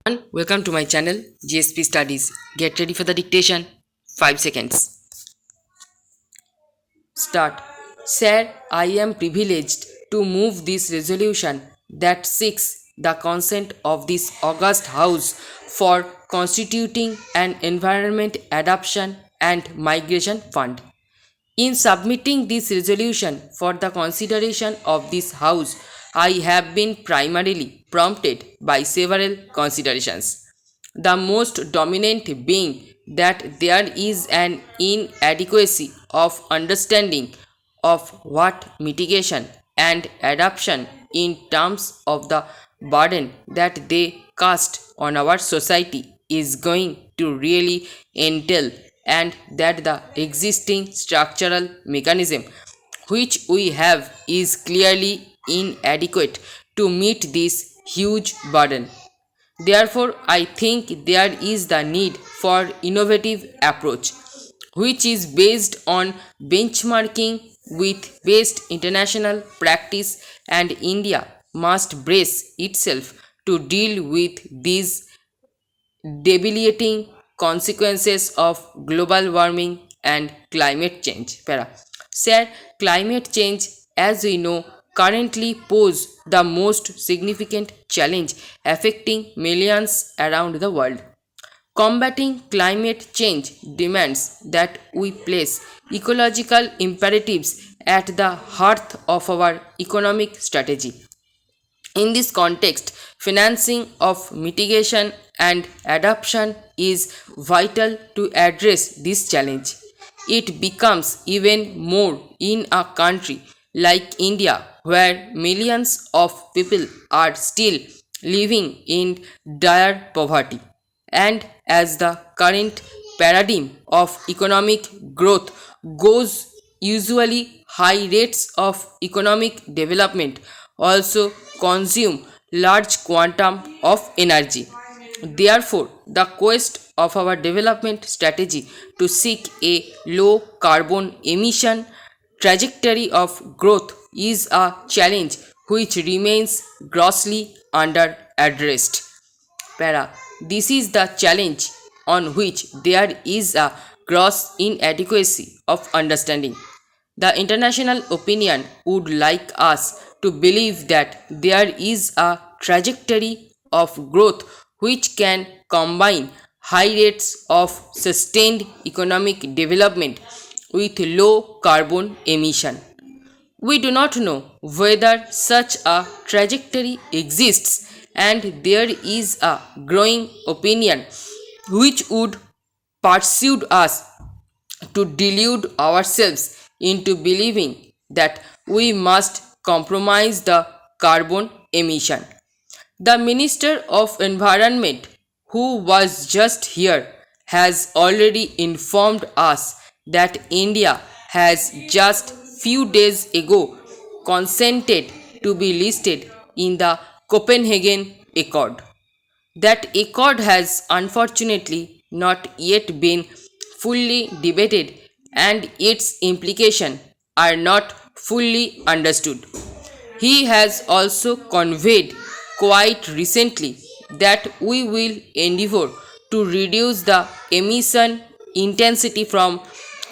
And welcome to my channel GSP Studies. Get ready for the dictation. 5 seconds. Start. Sir, I am privileged to move this resolution that seeks the consent of this august House for constituting an Environment Adaptation and Migration Fund. In submitting this resolution for the consideration of this House, I have been primarily prompted by several considerations. The most dominant being that there is an inadequacy of understanding of what mitigation and adaptation in terms of the burden that they cast on our society is going to really entail, and that the existing structural mechanism which we have is clearly inadequate to meet this huge burden. Therefore, I think there is the need for innovative approach which is based on benchmarking with best international practice, and India must brace itself to deal with these debilitating consequences of global warming and climate change. Sir, climate change, as we know, currently pose the most significant challenge affecting millions around the world. Combating climate change demands that we place ecological imperatives at the heart of our economic strategy. In this context, financing of mitigation and adaptation is vital to address this challenge. It becomes even more in a country like India, where millions of people are still living in dire poverty. And as the current paradigm of economic growth goes, usually high rates of economic development also consume large quantum of energy. Therefore, the quest of our development strategy to seek a low carbon emission trajectory of growth is a challenge which remains grossly under addressed. This is the challenge on which there is a gross inadequacy of understanding. The international opinion would like us to believe that there is a trajectory of growth which can combine high rates of sustained economic development with low carbon emission. We do not know whether such a trajectory exists, and there is a growing opinion which would persuade us to delude ourselves into believing that we must compromise the carbon emission. The Minister of Environment, who was just here, has already informed us that India has just few days ago consented to be listed in the Copenhagen Accord. That accord has unfortunately not yet been fully debated, and its implications are not fully understood. He has also conveyed quite recently that we will endeavor to reduce the emission intensity from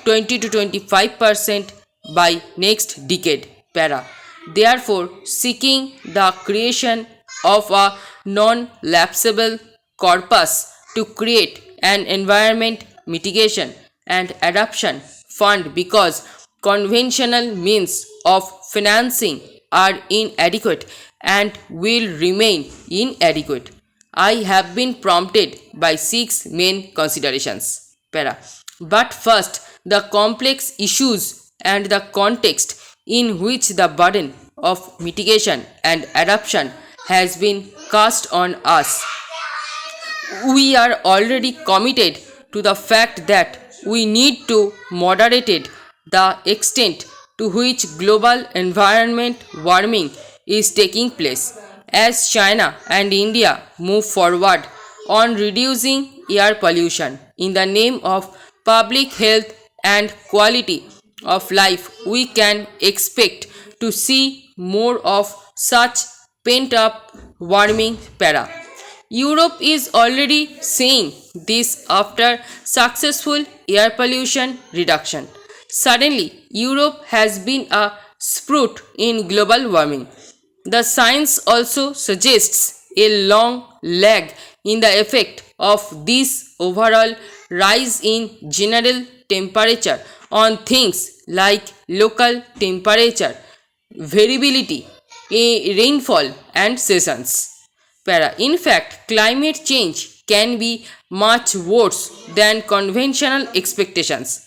20 to 25% by next decade. Therefore, seeking the creation of a non-lapsable corpus to create an environment mitigation and adaptation fund, because conventional means of financing are inadequate and will remain inadequate. I have been prompted by six main considerations. But first, the complex issues and the context in which the burden of mitigation and adaptation has been cast on us. We are already committed to the fact that we need to moderate the extent to which global environment warming is taking place, as China and India move forward on reducing air pollution in the name of public health and quality of life. We can expect to see more of such pent up warming. Europe is already seeing this after successful air pollution reduction. Suddenly, Europe has been a sprut in global warming. The science also suggests a long lag in the effect of this overall rise in general temperature on things like local temperature, variability, rainfall, and seasons. In fact, climate change can be much worse than conventional expectations.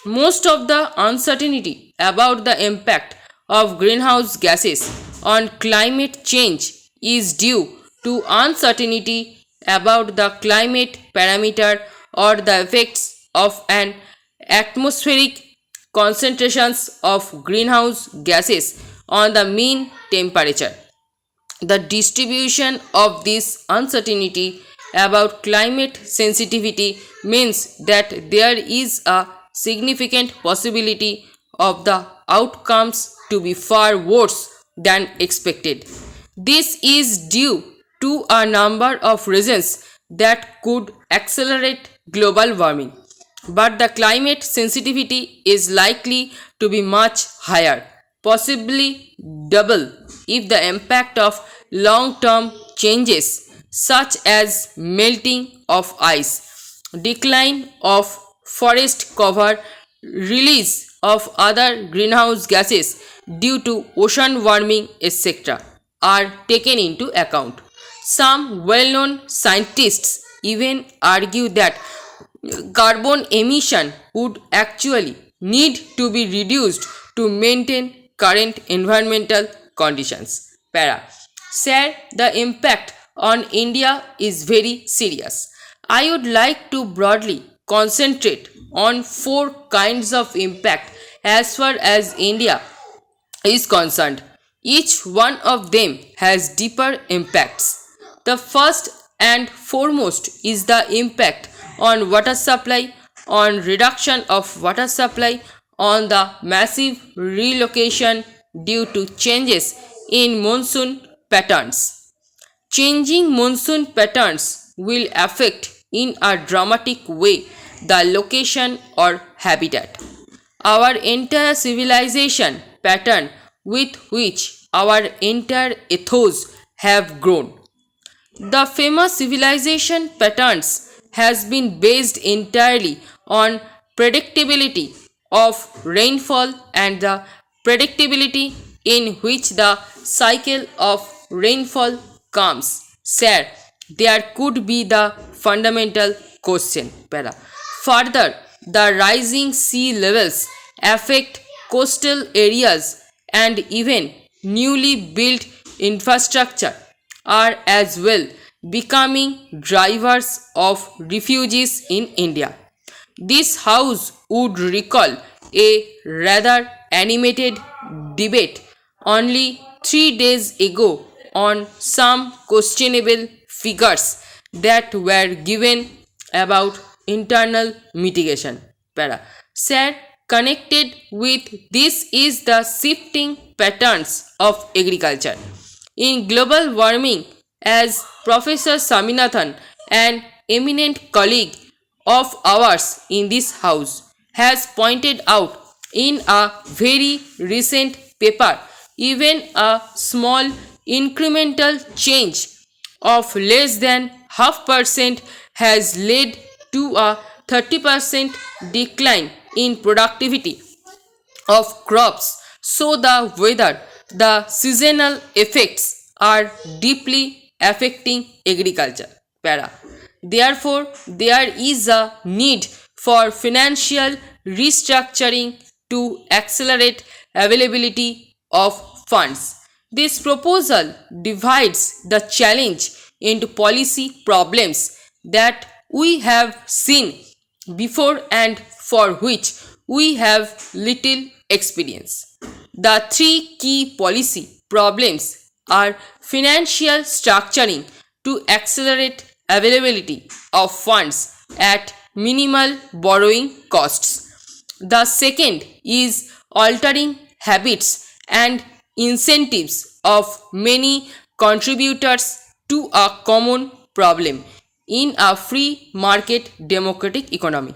Most of the uncertainty about the impact of greenhouse gases on climate change is due to uncertainty about the climate parameter or the effects of an atmospheric concentrations of greenhouse gases on the mean temperature. The distribution of this uncertainty about climate sensitivity means that there is a significant possibility of the outcomes to be far worse than expected. This is due to a number of reasons that could accelerate global warming, but the climate sensitivity is likely to be much higher, possibly double, if the impact of long term changes such as melting of ice, decline of forest cover, release of other greenhouse gases due to ocean warming, etc., are taken into account. Some well known scientists even argue that carbon emission would actually need to be reduced to maintain current environmental conditions. Sir, the impact on India is very serious. I would like to broadly concentrate on four kinds of impact as far as India is concerned. Each one of them has deeper impacts. The first and foremost is the impact on water supply, on reduction of water supply, on the massive relocation due to changes in monsoon patterns. Changing monsoon patterns will affect in a dramatic way the location or habitat. Our entire civilization pattern with which our entire ethos have grown. The famous civilization patterns has been based entirely on predictability of rainfall and the predictability in which the cycle of rainfall comes. Sir, there could be the fundamental question. Further, the rising sea levels affect coastal areas and even newly built infrastructure are as well becoming drivers of refugees in India. This house would recall a rather animated debate only 3 days ago on some questionable figures that were given about internal mitigation. Sir, connected with this is the shifting patterns of agriculture. In global warming, as Professor Saminathan, an eminent colleague of ours in this house, has pointed out in a very recent paper, even a small incremental change of less than half percent has led to a 30% decline in productivity of crops. So the weather, the seasonal effects are deeply affecting agriculture. Therefore, there is a need for financial restructuring to accelerate availability of funds. This proposal divides the challenge into policy problems that we have seen before and for which we have little experience. The three key policy problems are financial structuring to accelerate availability of funds at minimal borrowing costs. The second is altering habits and incentives of many contributors to a common problem in a free market democratic economy.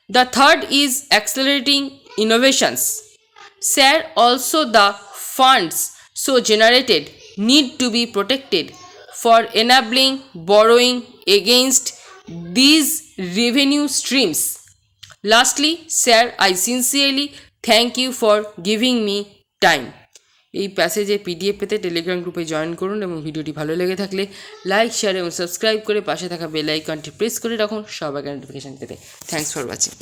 The third is accelerating innovations. Sir, also the funds so generated need to be protected for enabling borrowing against these revenue streams. Lastly, sir, I sincerely thank you for giving me time. এই প্যাসেজে PDF পেতে Telegram গ্রুপে join করুন এবং ভিডিওটি ভালো লেগে থাকলে like share এবং সাবস্ক্রাইব করে পাশে থাকা বেল আইকনটি প্রেস করে রাখুন সবার নোটিফিকেশন পেতে। Thanks for watching.